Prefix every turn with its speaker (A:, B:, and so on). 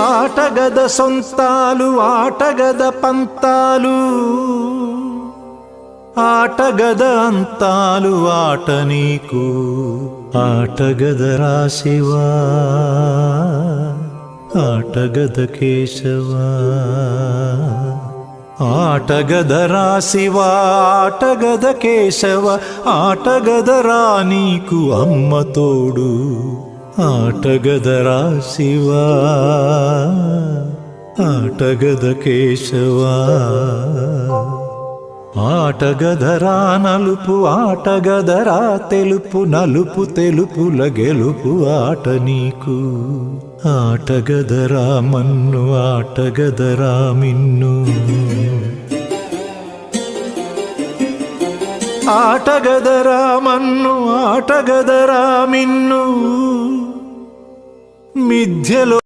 A: ఆటగద సొంతాలు ఆటగద పంతాలు ఆటగద అంతాలు ఆట నీకు ఆటగద రాశివా ఆటగద కేశవా ఆటగద రాశివా ఆటగద కేశవ ఆటగద రా నీకు అమ్మ తోడు ఆటగద రాశివా ఆటగద కేశవా ఆటగదరా నలుపు ఆటగదరా తెలుపు నలుపు తెలుపుల గెలుపు ఆట నీకు ఆటగదరా మన్ను ఆటగదరా మిన్ను ఆటగదరా మన్ను ఆటగదరా మిన్ను మిథ్యలో